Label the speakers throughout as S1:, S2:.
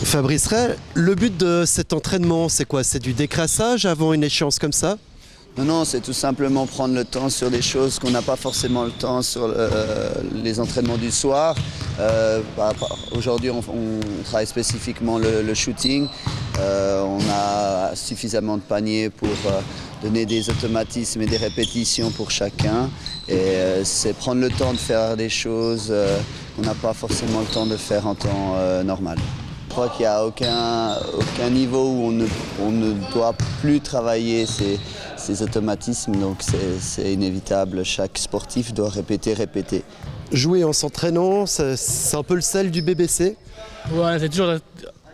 S1: Fabrice Ray, le but de cet entraînement, c'est quoi? C'est du décrassage avant une échéance comme ça?
S2: Non, c'est tout simplement prendre le temps sur des choses qu'on n'a pas forcément le temps sur les entraînements du soir. Aujourd'hui, on travaille spécifiquement le shooting. On a suffisamment de paniers pour donner des automatismes et des répétitions pour chacun. Et c'est prendre le temps de faire des choses qu'on n'a pas forcément le temps de faire en temps normal. Je crois qu'il n'y a aucun niveau où on ne doit plus travailler ces automatismes, donc c'est inévitable. Chaque sportif doit répéter.
S1: Jouer en s'entraînant, c'est un peu le sel du BBC.
S3: Ouais, c'est toujours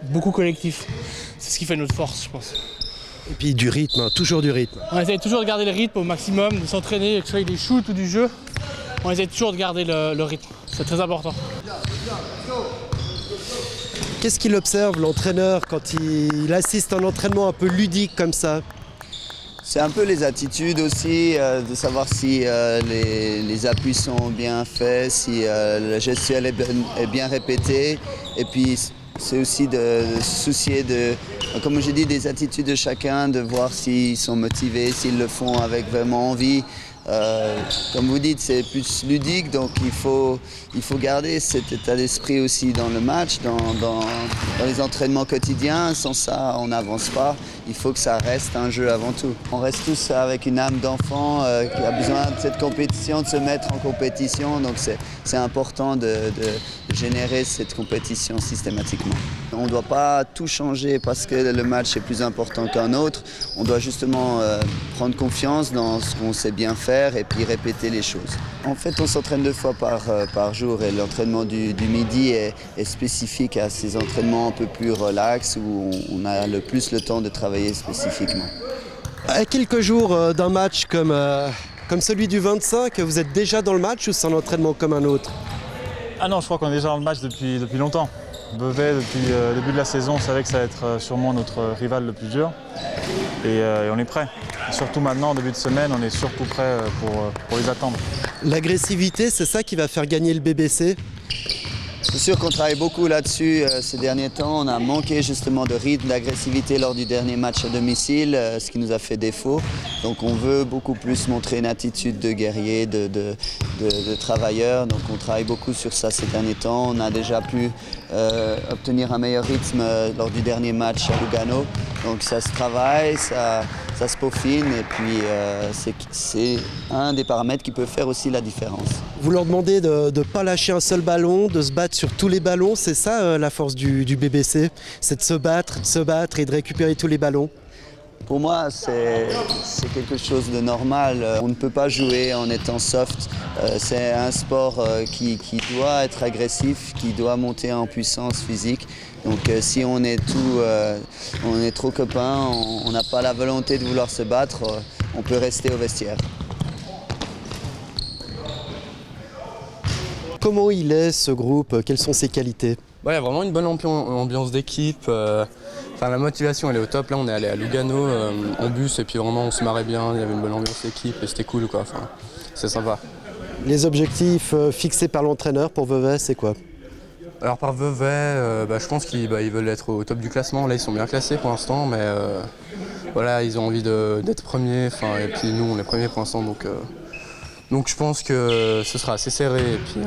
S3: beaucoup collectif. C'est ce qui fait notre force, je pense.
S1: Et puis du rythme, hein, toujours du rythme.
S3: On essaie toujours de garder le rythme au maximum, de s'entraîner, que ce soit des shoots ou du jeu. On essaie toujours de garder le rythme, c'est très important.
S1: Qu'est-ce qu'il observe, l'entraîneur, quand il assiste à un entraînement un peu ludique comme ça?
S2: C'est un peu les attitudes aussi, de savoir si les appuis sont bien faits, si la gestuelle est bien répétée. Et puis c'est aussi de se soucier comme j'ai dit, des attitudes de chacun, de voir s'ils sont motivés, s'ils le font avec vraiment envie. Comme vous dites, c'est plus ludique, donc il faut garder cet état d'esprit aussi dans le match, dans les entraînements quotidiens. Sans ça, on n'avance pas. Il faut que ça reste un jeu avant tout. On reste tous avec une âme d'enfant qui a besoin de cette compétition, de se mettre en compétition. Donc c'est important de générer cette compétition systématiquement. On ne doit pas tout changer parce que le match est plus important qu'un autre. On doit justement prendre confiance dans ce qu'on sait bien faire et puis répéter les choses. En fait, on s'entraîne 2 fois par jour et l'entraînement du midi est spécifique à ces entraînements un peu plus relax où on a le plus le temps de travailler spécifiquement.
S1: À quelques jours d'un match comme celui du 25, vous êtes déjà dans le match ou c'est un entraînement comme un autre?
S4: Ah non, je crois qu'on est déjà dans le match depuis longtemps. Vevey, depuis le début de la saison, on savait que ça allait être sûrement notre rival le plus dur. Et on est prêt. Surtout maintenant, en début de semaine, on est surtout prêt pour les attendre.
S1: L'agressivité, c'est ça qui va faire gagner le BBC?
S2: C'est sûr qu'on travaille beaucoup là-dessus ces derniers temps. On a manqué justement de rythme, d'agressivité lors du dernier match à domicile, ce qui nous a fait défaut. Donc on veut beaucoup plus montrer une attitude de guerrier, de travailleur. Donc on travaille beaucoup sur ça ces derniers temps. On a déjà pu obtenir un meilleur rythme lors du dernier match à Lugano. Donc ça se travaille, ça se peaufine et puis c'est un des paramètres qui peut faire aussi la différence.
S1: Vous leur demandez de ne pas lâcher un seul ballon, de se battre sur tous les ballons. C'est ça la force du BBC, c'est de se battre et de récupérer tous les ballons.
S2: Pour moi, c'est quelque chose de normal. On ne peut pas jouer en étant soft. C'est un sport qui doit être agressif, qui doit monter en puissance physique. Donc si on est trop copains, on n'a pas la volonté de vouloir se battre, on peut rester au vestiaire.
S1: Comment il est ce groupe? Quelles sont ses qualités?
S5: Il y a vraiment une bonne ambiance d'équipe. La motivation elle est au top. Là on est allé à Lugano en bus et puis vraiment on se marrait bien. Il y avait une bonne ambiance d'équipe et c'était cool quoi. C'est sympa.
S1: Les objectifs fixés par l'entraîneur pour Vevey, c'est quoi?
S5: Alors par Vevey, je pense qu'ils veulent être au top du classement. Là ils sont bien classés pour l'instant, mais voilà, ils ont envie d'être premiers. Et puis nous on est premiers pour l'instant, donc je pense que ce sera assez serré et puis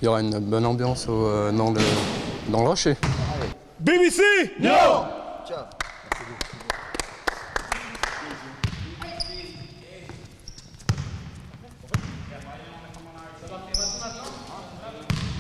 S5: il y aura une bonne ambiance dans le Rocher.
S6: BBC!
S2: Ciao.